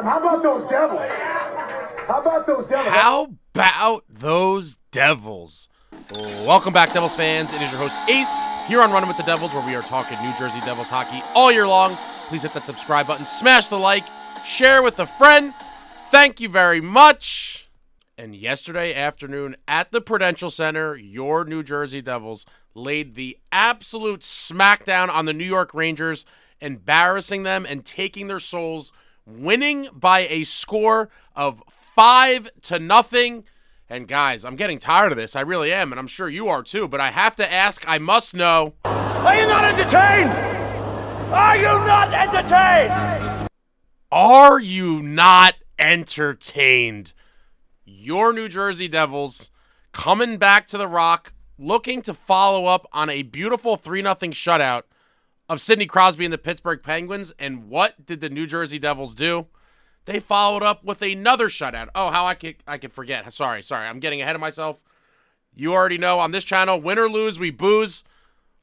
How about those Devils? How about those Devils? How about those Devils? Welcome back, Devils fans. It is your host, Ace, here on Running with the Devils, where we are talking New Jersey Devils hockey all year long. Please hit that subscribe button, smash the like, share with a friend. Thank you very much. And yesterday afternoon at the Prudential Center, your New Jersey Devils laid the absolute smackdown on the New York Rangers, embarrassing them and taking their souls, winning by a score of 5-0. And guys, I'm getting tired of this. I really am, and I'm sure you are too. But I have to ask, I must know. Are you not entertained? Are you not entertained? Are you not entertained? Your New Jersey Devils coming back to the Rock, looking to follow up on a beautiful 3-0 shutout of Sidney Crosby and the Pittsburgh Penguins. And what did the New Jersey Devils do? They followed up with another shutout. Oh, how I could forget. Sorry. I'm getting ahead of myself. You already know on this channel, win or lose, we booze.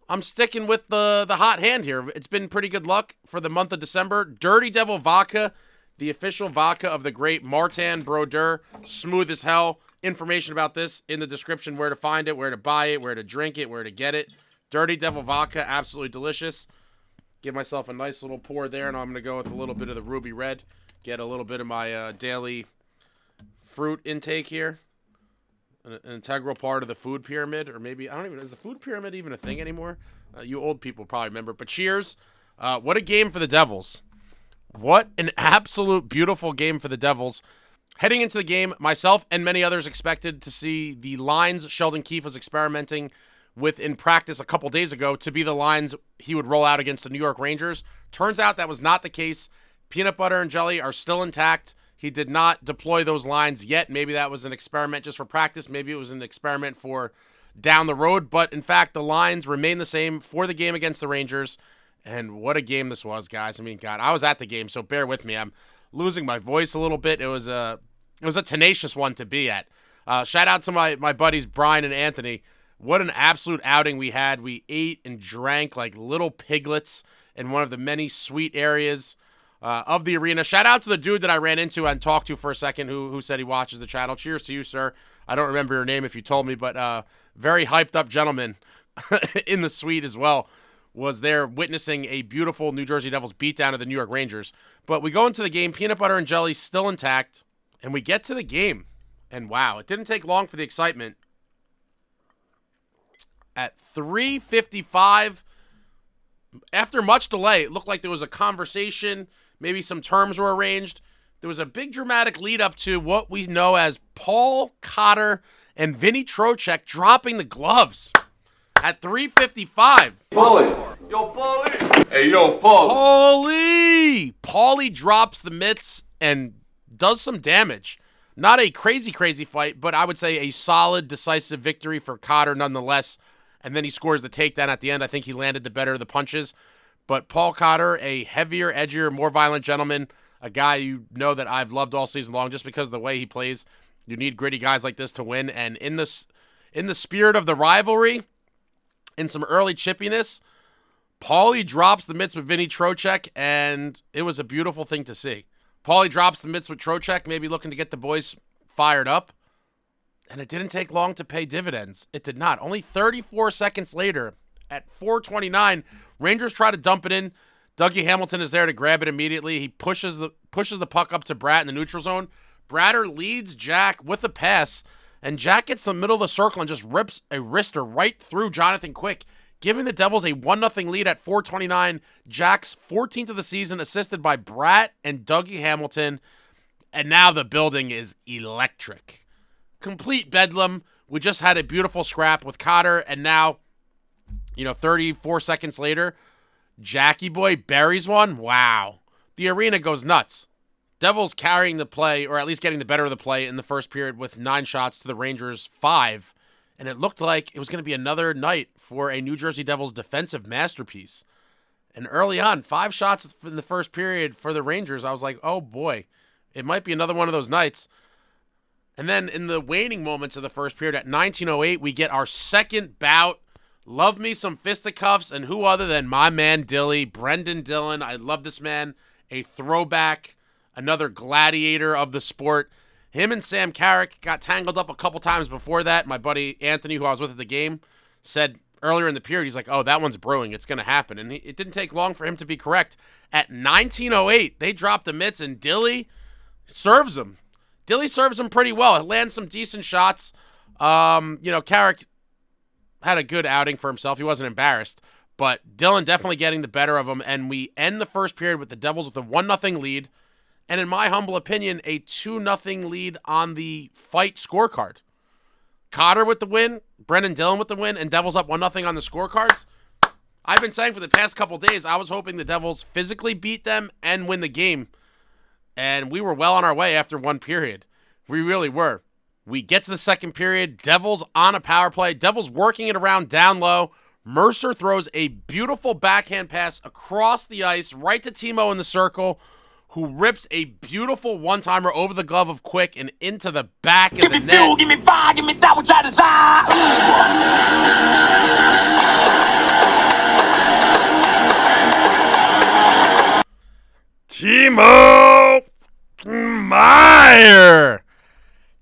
I'm sticking with the hot hand here. It's been pretty good luck for the month of December. Dirty Devil Vodka, the official vodka of the great Martin Brodeur. Smooth as hell. Information about this in the description, where to find it, where to buy it, where to drink it, where to get it. Dirty Devil Vodka, absolutely delicious. Give myself a nice little pour there, and I'm going to go with a little bit of the Ruby Red. Get a little bit of my daily fruit intake here. An integral part of the food pyramid, or maybe, I don't even, is the food pyramid even a thing anymore? You old people probably remember, but cheers. What a game for the Devils. What an absolute beautiful game for the Devils. Heading into the game, myself and many others expected to see the lines Sheldon Keefe was experimenting with in practice a couple days ago to be the lines he would roll out against the New York Rangers. Turns out that was not the case. Peanut butter and jelly are still intact. He did not deploy those lines yet. Maybe that was an experiment just for practice. Maybe it was an experiment for down the road. But in fact, the lines remain the same for the game against the Rangers. And what a game this was, guys. I mean, God, I was at the game, so bear with me. I'm losing my voice a little bit. It was a tenacious one to be at. Shout out to my buddies Brian and Anthony. What an absolute outing we had. We ate and drank like little piglets in one of the many sweet areas of the arena. Shout out to the dude that I ran into and talked to for a second who said he watches the channel. Cheers to you, sir. I don't remember your name if you told me, but very hyped up gentleman in the suite as well was there witnessing a beautiful New Jersey Devils beatdown of the New York Rangers. But we go into the game, peanut butter and jelly still intact, and we get to the game. And wow, it didn't take long for the excitement. At 3:55, after much delay, it looked like there was a conversation. Maybe some terms were arranged. There was a big dramatic lead up to what we know as Paul Cotter and Vinny Trocheck dropping the gloves at 3:55. Paulie. Yo, Paulie. Hey, yo, Paulie. Paulie drops the mitts and does some damage. Not a crazy fight, but I would say a solid, decisive victory for Cotter nonetheless. And then he scores the takedown at the end. I think he landed the better of the punches. But Paul Cotter, a heavier, edgier, more violent gentleman, a guy you know that I've loved all season long just because of the way he plays. You need gritty guys like this to win. And in the spirit of the rivalry, in some early chippiness, Paulie drops the mitts with Vinny Trocheck, and it was a beautiful thing to see. Paulie drops the mitts with Trocheck, maybe looking to get the boys fired up. And it didn't take long to pay dividends. It did not. Only 34 seconds later, at 4:29, Rangers try to dump it in. Dougie Hamilton is there to grab it immediately. He pushes the puck up to Bratt in the neutral zone. Bratter leads Jack with a pass, and Jack gets the middle of the circle and just rips a wrister right through Jonathan Quick, giving the Devils a 1-0 lead at 4:29. Jack's 14th of the season, assisted by Bratt and Dougie Hamilton. And now the building is electric. Complete bedlam. We just had a beautiful scrap with Cotter, and now, 34 seconds later, Jackie boy buries one. Wow. The arena goes nuts. Devils carrying the play, or at least getting the better of the play in the first period with 9 shots to the Rangers' 5. And it looked like it was going to be another night for a New Jersey Devils defensive masterpiece. And early on, 5 shots in the first period for the Rangers. I was like, oh boy, it might be another one of those nights. And then in the waning moments of the first period at 19:08, we get our second bout. Love me some Fisticuffs, and who other than my man Brenden Dillon. I love this man. A throwback another gladiator of the sport. Him and Sam Carrick got tangled up a couple times before that. My buddy Anthony, who I was with at the game, said earlier in the period, he's like, oh, that one's brewing. It's going to happen. And it didn't take long for him to be correct. At 19:08, they dropped the mitts, and Dilly serves him. Dilly serves him pretty well. It lands some decent shots. Carrick had a good outing for himself. He wasn't embarrassed. But Dillon definitely getting the better of him. And we end the first period with the Devils with a 1-0 lead. And in my humble opinion, a 2-0 lead on the fight scorecard. Cotter with the win, Brenden Dillon with the win, and Devils up 1-0 on the scorecards. I've been saying for the past couple days, I was hoping the Devils physically beat them and win the game. And we were well on our way after one period. We really were. We get to the second period, Devils on a power play, Devils working it around down low. Mercer throws a beautiful backhand pass across the ice right to Timo in the circle, who rips a beautiful one-timer over the glove of Quick and into the back of the net. Give me fuel, give me fire, give me that which I desire. Timo Meier.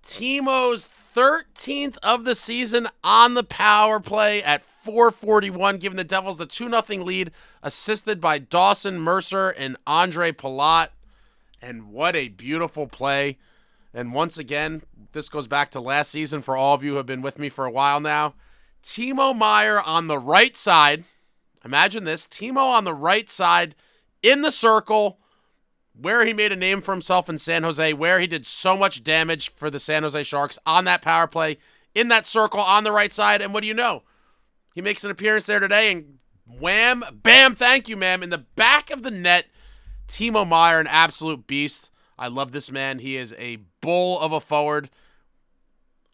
Timo's 13th of the season on the power play at 4:41, giving the Devils the 2-0 lead, assisted by dawsonmercer and Andre Palat. And what a beautiful play. And once again, this goes back to last season for all of you who have been with me for a while now. Timo Meier on the right side. Imagine this. Timo on the right side in the circle where he made a name for himself in San Jose, where he did so much damage for the San Jose Sharks on that power play, in that circle on the right side. And what do you know? He makes an appearance there today, and wham, bam, thank you, ma'am. In the back of the net, Timo Meier, an absolute beast. I love this man. He is a bull of a forward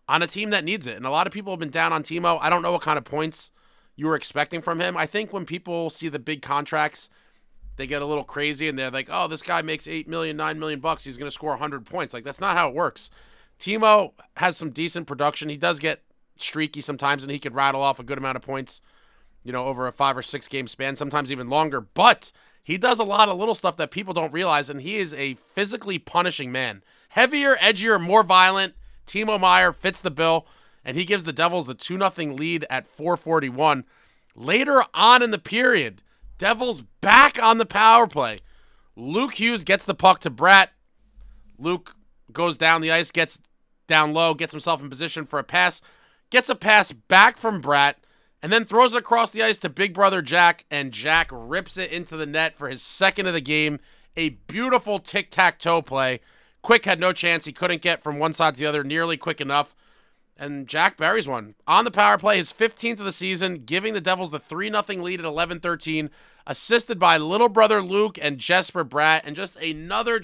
on a team that needs it. And a lot of people have been down on Timo. I don't know what kind of points you were expecting from him. I think when people see the big contracts, they get a little crazy and they're like, oh, this guy makes $8 million, $9 million. He's going to score 100 points. Like, that's not how it works. Timo has some decent production. He does get streaky sometimes, and he could rattle off a good amount of points, over a 5 or 6 game span, sometimes even longer. But he does a lot of little stuff that people don't realize, and he is a physically punishing man. Heavier, edgier, more violent. Timo Meier fits the bill, and he gives the Devils the 2-0 lead at 4:41. Later on in the period, Devils back on the power play. Luke Hughes gets the puck to Bratt. Luke goes down the ice, gets down low, gets himself in position for a pass, gets a pass back from Bratt, and then throws it across the ice to big brother Jack, and Jack rips it into the net for his second of the game. A beautiful tic-tac-toe play. Quick had no chance. He couldn't get from one side to the other nearly quick enough. And Jack buries one. On the power play, his 15th of the season, giving the Devils the 3-0 lead at 11:13, assisted by little brother Luke and jesperbratt, and just another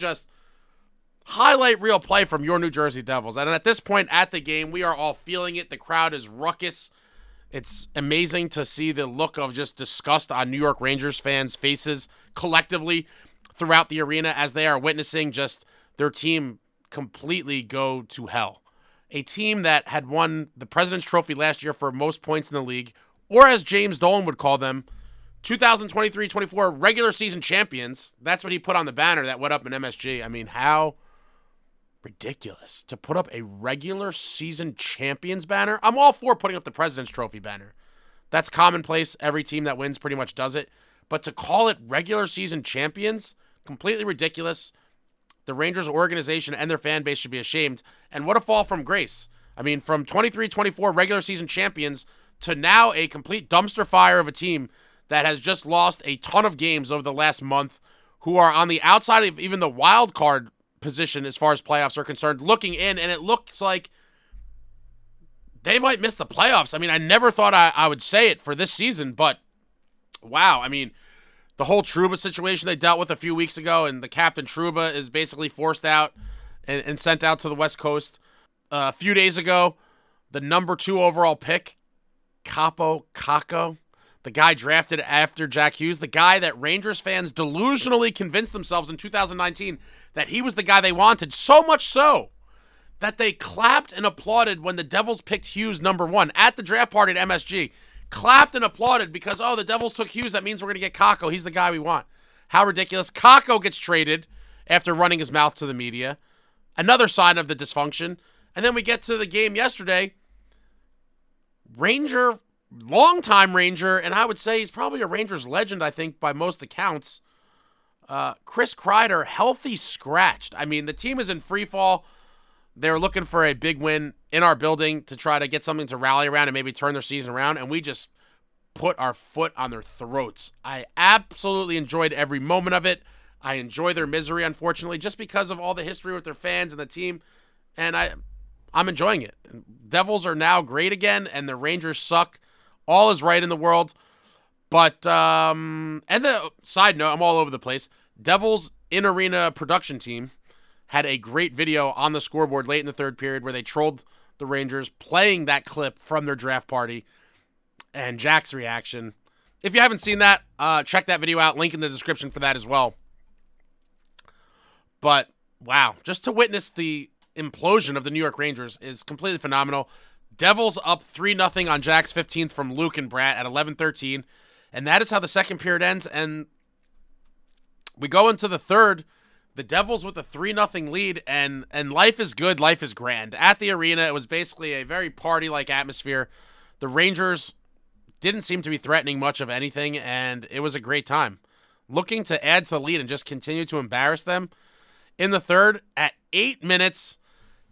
highlight reel play from your New Jersey Devils. And at this point at the game, we are all feeling it. The crowd is ruckus. It's amazing to see the look of just disgust on New York Rangers fans' faces collectively throughout the arena as they are witnessing just their team completely go to hell. A team that had won the President's Trophy last year for most points in the league, or as James Dolan would call them, 2023-24 regular season champions. That's what he put on the banner that went up in MSG. I mean, how ridiculous to put up a regular season champions banner. I'm all for putting up the President's Trophy banner. That's commonplace. Every team that wins pretty much does it. But to call it regular season champions, completely ridiculous. The Rangers organization and their fan base should be ashamed. And what a fall from grace. I mean, from 23-24 regular season champions to now a complete dumpster fire of a team that has just lost a ton of games over the last month, who are on the outside of even the wild card position as far as playoffs are concerned, looking in, and it looks like they might miss the playoffs. I mean, I never thought I would say it for this season, but wow. I mean, the whole Trouba situation they dealt with a few weeks ago, and the captain Trouba is basically forced out and sent out to the West Coast. A few days ago, the number 2 overall pick, Kaapo Kakko, the guy drafted after Jack Hughes, the guy that Rangers fans delusionally convinced themselves in 2019 that he was the guy they wanted, so much so that they clapped and applauded when the Devils picked Hughes number 1 at the draft party at MSG. Clapped and applauded because, the Devils took Hughes. That means we're going to get Kakko. He's the guy we want. How ridiculous. Kakko gets traded after running his mouth to the media. Another sign of the dysfunction. And then we get to the game yesterday. Ranger, longtime Ranger, and I would say he's probably a Rangers legend, I think, by most accounts. Chris Kreider, healthy scratched. I mean, the team is in free fall. They're looking for a big win in our building to try to get something to rally around and maybe turn their season around, and we just put our foot on their throats. I absolutely enjoyed every moment of it. I enjoy their misery, unfortunately, just because of all the history with their fans and the team, and I'm enjoying it. Devils are now great again, and the Rangers suck. All is right in the world. But, and the side note, I'm all over the place. Devils in-arena production team had a great video on the scoreboard late in the third period where they trolled the Rangers playing that clip from their draft party and Jack's reaction. If you haven't seen that, check that video out. Link in the description for that as well. But, wow, just to witness the implosion of the New York Rangers is completely phenomenal. Devils up 3-0 on Jack's 15th from Luke and Bratt at 11:13. And that is how the second period ends. And we go into the third. The Devils with a 3-0 lead. And life is good. Life is grand. At the arena, it was basically a very party-like atmosphere. The Rangers didn't seem to be threatening much of anything. And it was a great time. Looking to add to the lead and just continue to embarrass them. In the third, at 8 minutes,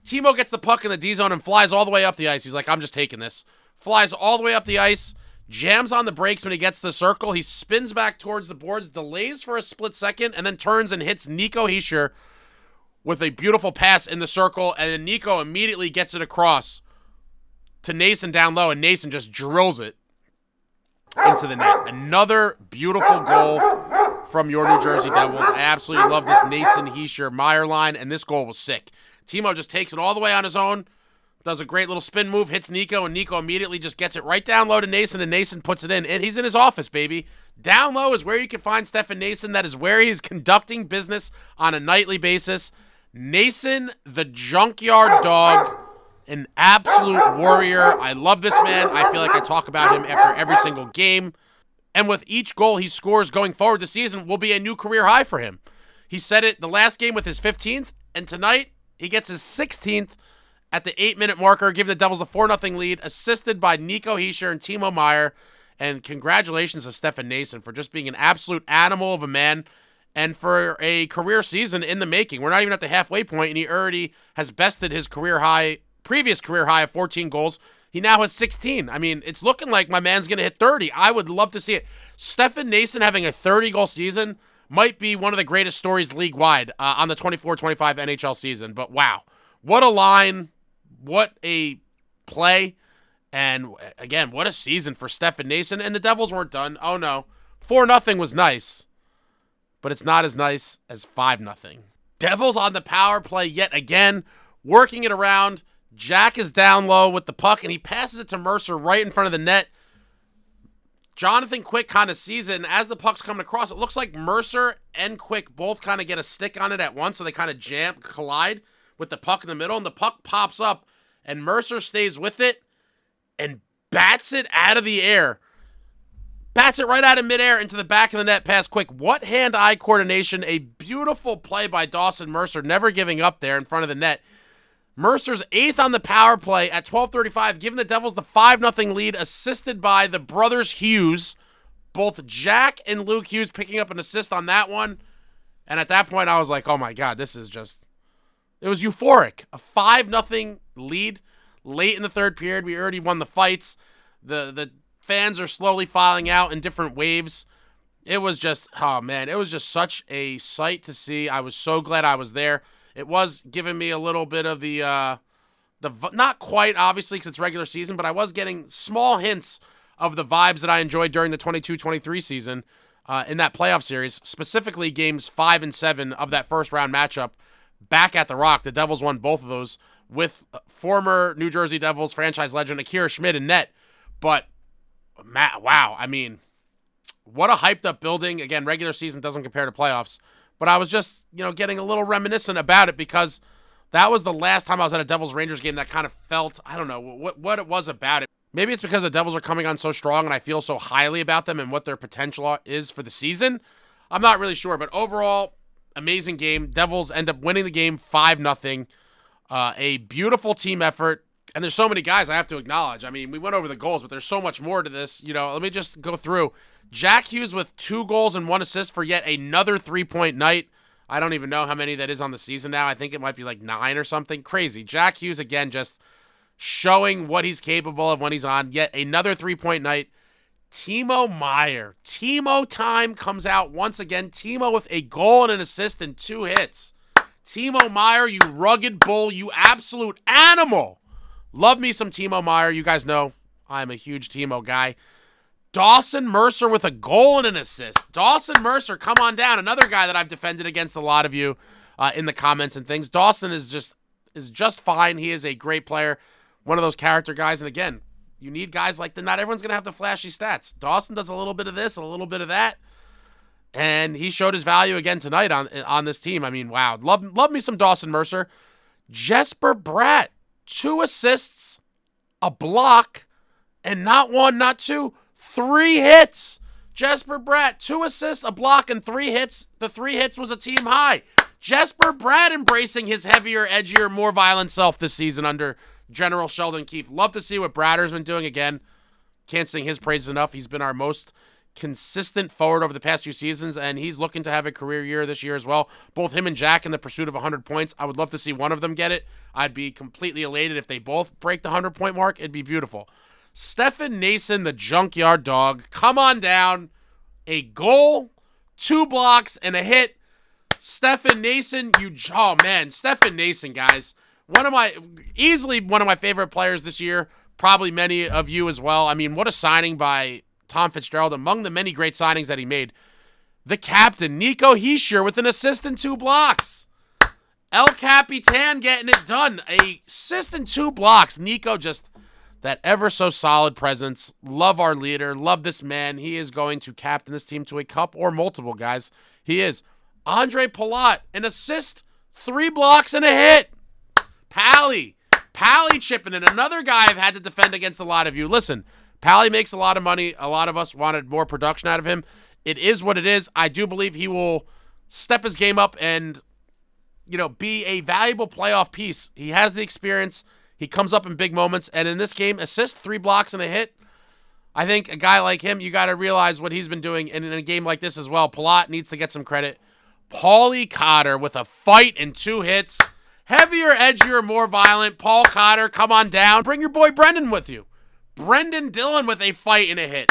Timo gets the puck in the D zone and flies all the way up the ice. He's like, I'm just taking this. Flies all the way up the ice, jams on the brakes when he gets to the circle. He spins back towards the boards, delays for a split second, and then turns and hits Nico Hischier with a beautiful pass in the circle. And then Nico immediately gets it across to Noesen down low, and Noesen just drills it into the net. Another beautiful goal from your New Jersey Devils. I absolutely love this Noesen, Hischier, Meier line, and this goal was sick. Timo just takes it all the way on his own, does a great little spin move, hits Nico, and Nico immediately just gets it right down low to Noesen, and Noesen puts it in. And he's in his office, baby. Down low is where you can find Stefan Noesen. That is where he's conducting business on a nightly basis. Noesen, the junkyard dog, an absolute warrior. I love this man. I feel like I talk about him after every single game. And with each goal he scores going forward this season will be a new career high for him. He said it the last game with his 15th, and tonight he gets his 16th at the 8-minute marker, giving the Devils a 4-0 lead, assisted by Nico Hischier and Timo Meier. And congratulations to Stefan Noesen for just being an absolute animal of a man and for a career season in the making. We're not even at the halfway point, and he already has bested his previous career high of 14 goals. He now has 16. I mean, it's looking like my man's going to hit 30. I would love to see it. Stefan Noesen having a 30-goal season might be one of the greatest stories league-wide on the 24-25 NHL season. But wow, what a line, what a play, and again, what a season for Stefan Noesen. And the Devils weren't done. Oh, no. 4-0 was nice, but it's not as nice as 5-0. Devils on the power play yet again, working it around. Jack is down low with the puck, and he passes it to Mercer right in front of the net. Jonathan Quick kind of sees it, and as the puck's coming across, it looks like Mercer and Quick both kind of get a stick on it at once, so they kind of collide with the puck in the middle, and the puck pops up, and Mercer stays with it and bats it out of the air. Bats it right out of midair into the back of the net past Quick. What hand-eye coordination. A beautiful play by Dawson Mercer, never giving up there in front of the net. Mercer's 8th on the power play at 12:35, giving the Devils the 5-0 lead, assisted by the brothers Hughes. Both Jack and Luke Hughes picking up an assist on that one. And at that point, I was like, oh my God, this is just... It was euphoric. A 5-0 lead late in the third period. We already won the fights. The fans are slowly filing out in different waves. It was just, oh man, it was just such a sight to see. I was so glad I was there. It was giving me a little bit of the not quite, obviously, because it's regular season, but I was getting small hints of the vibes that I enjoyed during the 22-23 season in that playoff series, specifically games 5 and 7 of that first round matchup back at the Rock. The Devils won both of those with former New Jersey Devils franchise legend Akira Schmid in net. But, wow, I mean, what a hyped up building. Again, regular season doesn't compare to playoffs. But I was just, getting a little reminiscent about it because that was the last time I was at a Devils-Rangers game that kind of felt, I don't know, what it was about it. Maybe it's because the Devils are coming on so strong and I feel so highly about them and what their potential is for the season. I'm not really sure, but overall, amazing game. Devils end up winning the game 5-0. A beautiful team effort. And there's so many guys I have to acknowledge. I mean, we went over the goals, but there's so much more to this. Let me just go through. Jack Hughes with 2 goals and 1 assist for yet another 3-point night. I don't even know how many that is on the season now. I think it might be like 9 or something. Crazy. Jack Hughes, again, just showing what he's capable of when he's on. Yet another 3-point night. Timo Meier. Timo time comes out once again. Timo with a goal and an assist and 2 hits. Timo Meier, you rugged bull, you absolute animal. Love me some Timo Meier. You guys know I'm a huge Timo guy. Dawsonmercer with a goal and an assist. Dawsonmercer, come on down. Another guy that I've defended against a lot of you in the comments and things. Dawson is just fine. He is a great player. One of those character guys. And again, you need guys like that. Not everyone's going to have the flashy stats. Dawson does a little bit of this, a little bit of that. And he showed his value again tonight on this team. I mean, wow. Love me some Dawsonmercer. Jesperbratt, 2 assists, a block, and not 1, not 2, 3 hits. Jesperbratt, 2 assists, a block, and 3 hits. The 3 hits was a team high. Jesperbratt embracing his heavier, edgier, more violent self this season under General Sheldon Keefe. Love to see what Bratter's been doing again. Can't sing his praises enough. He's been our most consistent forward over the past few seasons, and he's looking to have a career year this year as well. Both him and Jack in the pursuit of 100 points. I would love to see one of them get it. I'd be completely elated if they both break the 100-point mark. It'd be beautiful. Stefan Noesen, the junkyard dog. Come on down. A goal, 2 blocks, and a hit. Stefan Noesen, Stefan Noesen, guys. Easily one of my favorite players this year. Probably many of you as well. I mean, what a signing by Tom Fitzgerald, among the many great signings that he made. The captain, Nico Hischier, with an assist and 2 blocks. El Capitan getting it done. A assist and 2 blocks. Nico, just that ever so solid presence. Love our leader. Love this man. He is going to captain this team to a cup or multiple, guys. He is. Andre Palat, an assist, 3 blocks, and a hit. Pally chipping in. Another guy I've had to defend against a lot of you. Listen, Pally makes a lot of money. A lot of us wanted more production out of him. It is what it is. I do believe he will step his game up and, be a valuable playoff piece. He has the experience. He comes up in big moments. And in this game, assist, 3 blocks, and a hit. I think a guy like him, you got to realize what he's been doing. And in a game like this as well, Palat needs to get some credit. Paulie Cotter with a fight and 2 hits. Heavier, edgier, more violent. Paul Cotter, come on down. Bring your boy Brenden with you. Brenden Dillon with a fight and a hit.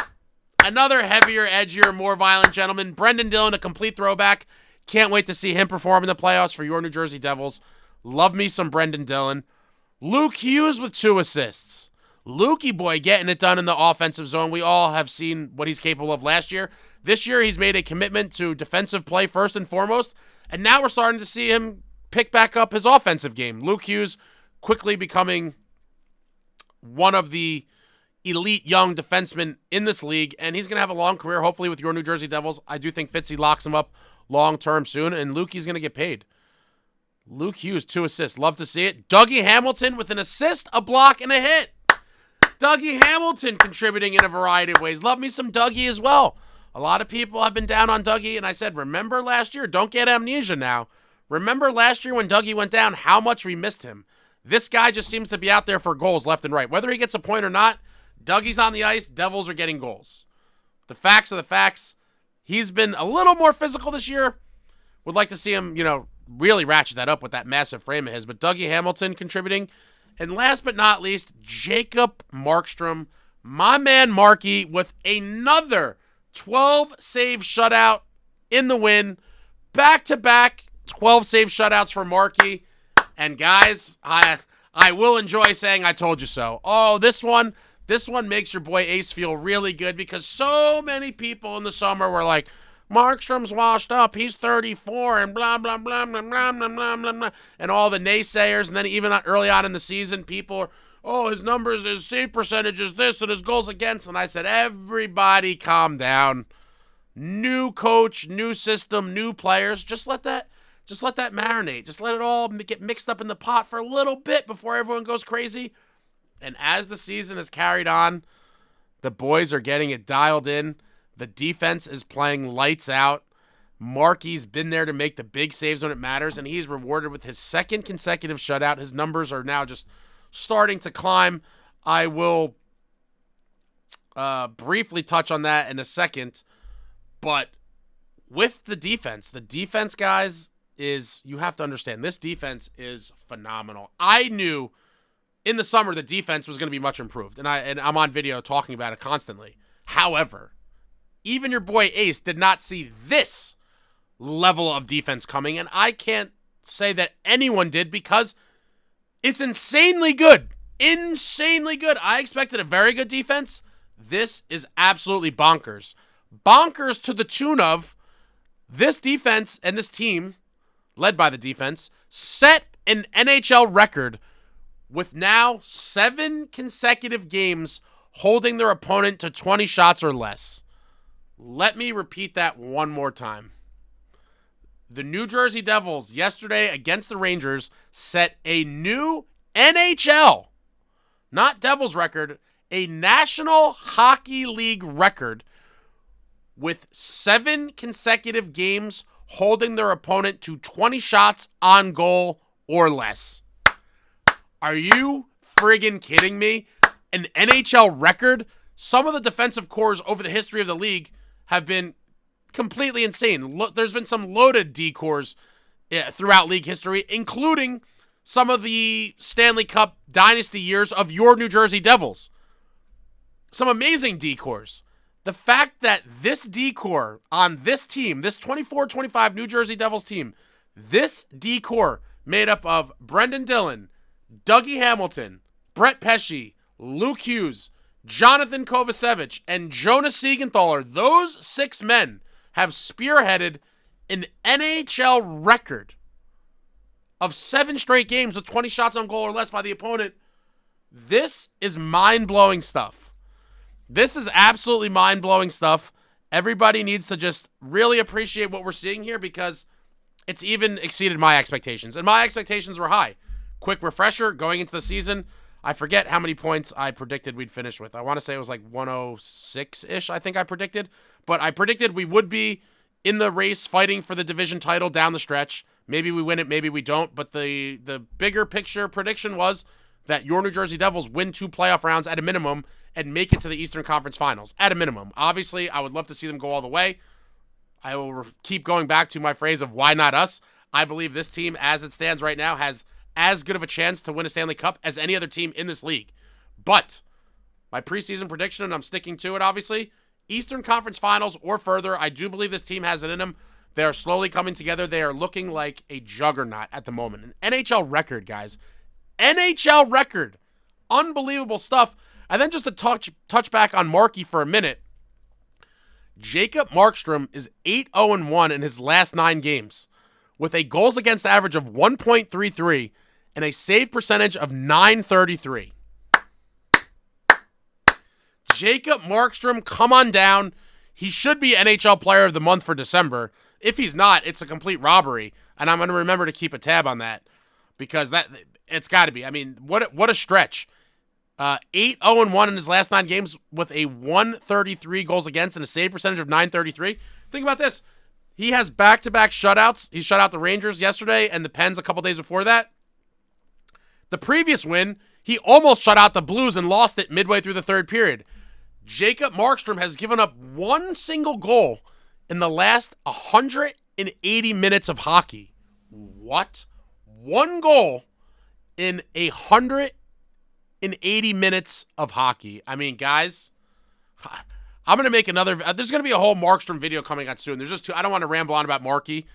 Another heavier, edgier, more violent gentleman. Brenden Dillon, a complete throwback. Can't wait to see him perform in the playoffs for your New Jersey Devils. Love me some Brenden Dillon. Luke Hughes with 2 assists. Lukey boy getting it done in the offensive zone. We all have seen what he's capable of last year. This year, he's made a commitment to defensive play first and foremost. And now we're starting to see him pick back up his offensive game. Luke Hughes quickly becoming one of the elite young defensemen in this league, and he's going to have a long career, hopefully, with your New Jersey Devils. I do think Fitzy locks him up long-term soon, and Lukey's going to get paid. Luke Hughes, 2 assists. Love to see it. Dougie Hamilton with an assist, a block, and a hit. Dougie Hamilton contributing in a variety of ways. Love me some Dougie as well. A lot of people have been down on Dougie, and I said, remember last year? Don't get amnesia now. Remember last year when Dougie went down, how much we missed him. This guy just seems to be out there for goals left and right. Whether he gets a point or not, Dougie's on the ice, Devils are getting goals. The facts are the facts. He's been a little more physical this year. Would like to see him, really ratchet that up with that massive frame of his. But Dougie Hamilton contributing. And last but not least, Jacob Markstrom, my man Marky, with another 12-save shutout in the win. Back-to-back 12-save shutouts for Marky. And guys, I will enjoy saying I told you so. Oh, this one makes your boy Ace feel really good because so many people in the summer were like, Markstrom's washed up, he's 34, and blah, blah, blah, blah, blah, blah, blah, blah, blah, and all the naysayers. And then even early on in the season, people are, oh, his numbers, his save percentage is this, and his goals against. And I said, everybody calm down. New coach, new system, new players. Just let that marinate. Just let it all get mixed up in the pot for a little bit before everyone goes crazy. And as the season has carried on, the boys are getting it dialed in. The defense is playing lights out. Marky's been there to make the big saves when it matters, and he's rewarded with his second consecutive shutout. His numbers are now just starting to climb. I will briefly touch on that in a second, but with the defense, guys, you have to understand, this defense is phenomenal. I knew in the summer the defense was going to be much improved, and I'm on video talking about it constantly. However, even your boy Ace did not see this level of defense coming, and I can't say that anyone did because it's insanely good. Insanely good. I expected a very good defense. This is absolutely bonkers. Bonkers to the tune of this defense and this team, led by the defense, set an NHL record with now 7 consecutive games holding their opponent to 20 shots or less. Let me repeat that one more time. The New Jersey Devils yesterday against the Rangers set a new NHL, not Devils record, a National Hockey League record with 7 consecutive games holding their opponent to 20 shots on goal or less. Are you friggin' kidding me? An NHL record? Some of the defensive cores over the history of the league have been completely insane. There's been some loaded D-cores throughout league history, including some of the Stanley Cup dynasty years of your New Jersey Devils. Some amazing D-cores. The fact that this D-core on this team, this 24-25 New Jersey Devils team, this D-core made up of Brenden Dillon, Dougie Hamilton, Brett Pesce, Luke Hughes, Jonathan Kovacevic, and Jonas Siegenthaler, those 6 men have spearheaded an NHL record of 7 straight games with 20 shots on goal or less by the opponent. This is mind-blowing stuff. This is absolutely mind-blowing stuff. Everybody needs to just really appreciate what we're seeing here because it's even exceeded my expectations. And my expectations were high. Quick refresher, going into the season, I forget how many points I predicted we'd finish with. I want to say it was like 106-ish, I think I predicted. But I predicted we would be in the race fighting for the division title down the stretch. Maybe we win it, maybe we don't. But the bigger picture prediction was that your New Jersey Devils win 2 playoff rounds at a minimum and make it to the Eastern Conference Finals at a minimum. Obviously, I would love to see them go all the way. I will keep going back to my phrase of why not us. I believe this team, as it stands right now, has as good of a chance to win a Stanley Cup as any other team in this league. But my preseason prediction, and I'm sticking to it, obviously, Eastern Conference Finals or further, I do believe this team has it in them. They are slowly coming together. They are looking like a juggernaut at the moment. An NHL record, guys. NHL record. Unbelievable stuff. And then just to touch back on Marky for a minute, Jacob Markstrom is 8-0-1 in his last 9 games with a goals against average of 1.33 and a save percentage of .933. Jacob Markstrom, come on down. He should be NHL Player of the Month for December. If he's not, it's a complete robbery, and I'm going to remember to keep a tab on that because it's got to be. I mean, what a stretch. 8-0-1 in his last 9 games with a 133 goals against and a save percentage of .933. Think about this. He has back-to-back shutouts. He shut out the Rangers yesterday and the Pens a couple days before that. The previous win, he almost shut out the Blues and lost it midway through the third period. Jacob Markstrom has given up 1 single goal in the last 180 minutes of hockey. What? 1 goal in 180 minutes of hockey. I mean, guys, I'm going to make another. There's going to be a whole Markstrom video coming out soon. There's just 2. I don't want to ramble on about Marky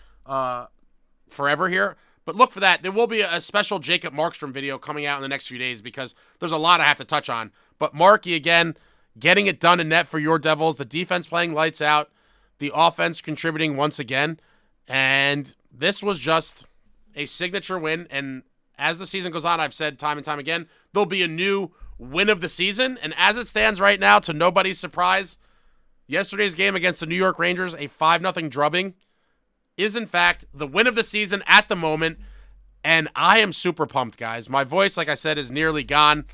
forever here, but look for that. There will be a special Jacob Markstrom video coming out in the next few days because there's a lot I have to touch on. But Marky, again, getting it done in net for your Devils. The defense playing lights out. The offense contributing once again. And this was just a signature win. And as the season goes on, I've said time and time again, there'll be a new win of the season. And as it stands right now, to nobody's surprise, yesterday's game against the New York Rangers, a 5-0 drubbing, is in fact the win of the season at the moment. And I am super pumped, guys. My voice, like I said, is nearly gone.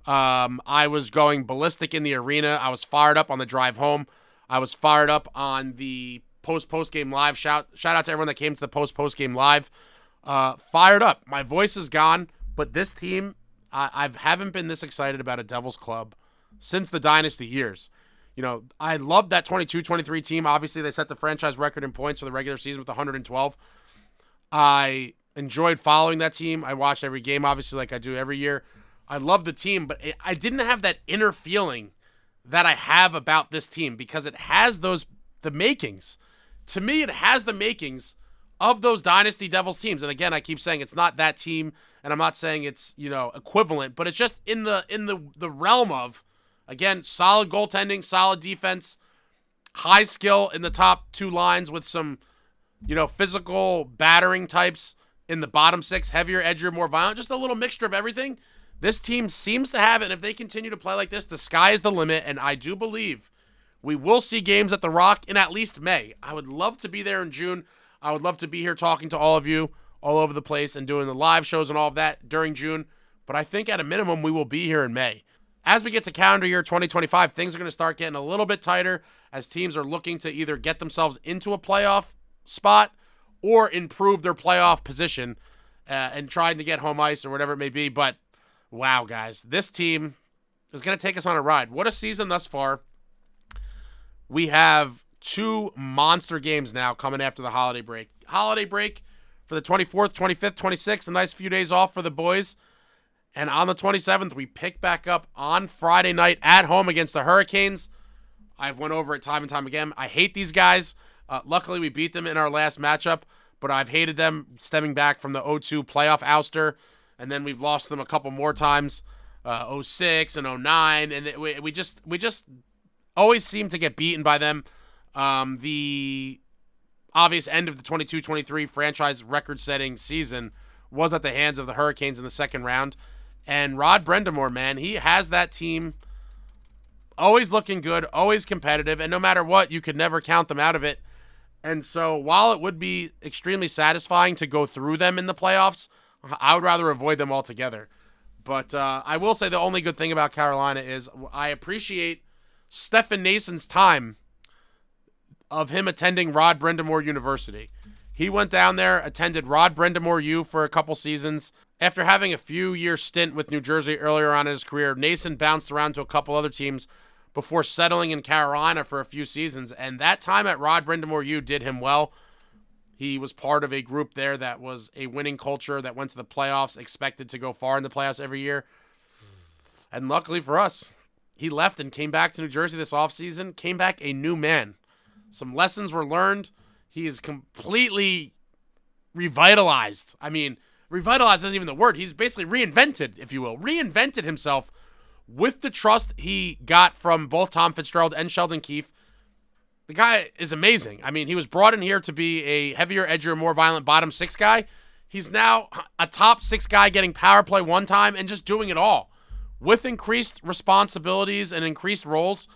I was going ballistic in the arena. I was fired up on the drive home. I was fired up on the post-game live. Shout out to everyone that came to the post-game live. Fired up. My voice is gone, but this team, I haven't been this excited about a Devils club since the Dynasty years. I loved that 22-23 team. Obviously, they set the franchise record in points for the regular season with 112. I enjoyed following that team. I watched every game, obviously, like I do every year. I love the team, but I didn't have that inner feeling that I have about this team because it has the makings. To me, it has the makings of those Dynasty Devils teams. And again, I keep saying it's not that team, and I'm not saying it's, equivalent, but it's just in the realm of, again, solid goaltending, solid defense, high skill in the top two lines with some, physical battering types in the bottom six, heavier, edgier, more violent, just a little mixture of everything. This team seems to have it, and if they continue to play like this, the sky is the limit, and I do believe we will see games at the Rock in at least May. I would love to be there in June. I would love to be here talking to all of you all over the place and doing the live shows and all of that during June, but I think at a minimum we will be here in May. As we get to calendar year 2025, things are going to start getting a little bit tighter as teams are looking to either get themselves into a playoff spot or improve their playoff position and trying to get home ice or whatever it may be, but wow, guys, this team is going to take us on a ride. What a season thus far. We have 2 monster games now coming after the holiday break. Holiday break for the 24th, 25th, 26th, a nice few days off for the boys. And on the 27th, we pick back up on Friday night at home against the Hurricanes. I've went over it time and time again. I hate these guys. Luckily, we beat them in our last matchup, but I've hated them stemming back from the 0-2 playoff ouster. And then we've lost them a couple more times, 06 and 09, and we just always seem to get beaten by them. The obvious end of the 22-23 franchise record-setting season was at the hands of the Hurricanes in the second round. And Rod Brendamore, man, he has that team always looking good, always competitive, and no matter what, you could never count them out of it. And so while it would be extremely satisfying to go through them in the playoffs, I would rather avoid them altogether. But I will say the only good thing about Carolina is I appreciate Stefan Noesen's time of him attending Rod Brendamore University. He went down there, attended Rod Brendamore U for a couple seasons. After having a few-year stint with New Jersey earlier on in his career, Noesen bounced around to a couple other teams before settling in Carolina for a few seasons. And that time at Rod Brendamore U did him well. He was part of a group there that was a winning culture that went to the playoffs, expected to go far in the playoffs every year. And luckily for us, he left and came back to New Jersey this offseason, came back a new man. Some lessons were learned. He is completely revitalized. I mean, revitalized isn't even the word. He's basically reinvented, if you will. Reinvented himself with the trust he got from both Tom Fitzgerald and Sheldon Keefe. The guy is amazing. I mean, he was brought in here to be a heavier, edgier, more violent bottom six guy. He's now a top six guy getting power play one time and just doing it all. With increased responsibilities and increased roles,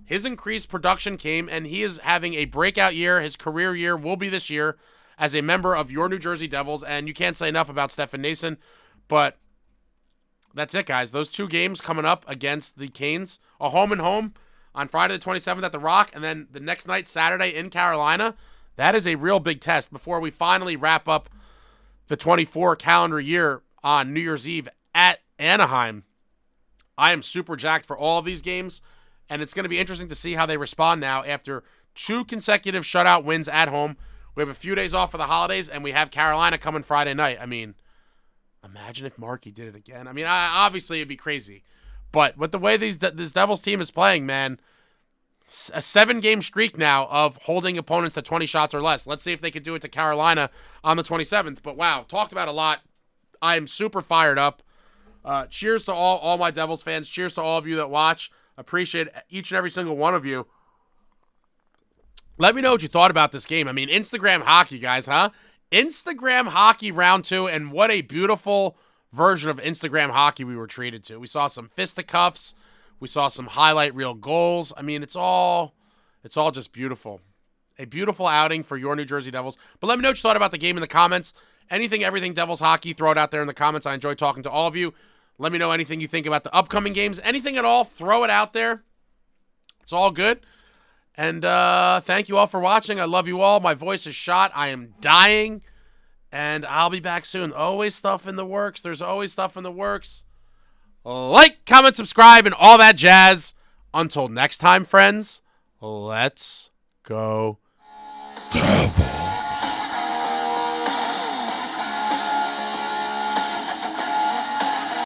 his increased production came, and he is having a breakout year. His career year will be this year as a member of your New Jersey Devils, and you can't say enough about Stefan Noesen, but that's it, guys. Those 2 games coming up against the Canes, a home and home on Friday the 27th at the Rock, and then the next night, Saturday in Carolina. That is a real big test before we finally wrap up the 24 calendar year on New Year's Eve at Anaheim. I am super jacked for all of these games, and it's going to be interesting to see how they respond now after 2 consecutive shutout wins at home. We have a few days off for the holidays, and we have Carolina coming Friday night. I mean, imagine if Markey did it again. I mean, obviously it'd be crazy. But with the way this Devils team is playing, man, a 7-game streak now of holding opponents to 20 shots or less. Let's see if they could do it to Carolina on the 27th. But wow, talked about a lot. I am super fired up. Cheers to all my Devils fans. Cheers to all of you that watch. Appreciate each and every single one of you. Let me know what you thought about this game. I mean, Instagram hockey, guys, huh? Instagram hockey round 2, and what a beautiful version of Instagram hockey we were treated to. We saw some fisticuffs. We saw some highlight reel goals. I mean, it's all just beautiful. A beautiful outing for your New Jersey Devils. But let me know what you thought about the game in the comments. Anything, everything Devils hockey, throw it out there in the comments. I enjoy talking to all of you. Let me know anything you think about the upcoming games. Anything at all, throw it out there. It's all good. And thank you all for watching. I love you all. My voice is shot. I am dying. And I'll be back soon. Always stuff in the works. There's always stuff in the works. Like, comment, subscribe, and all that jazz. Until next time, friends, let's go Devils.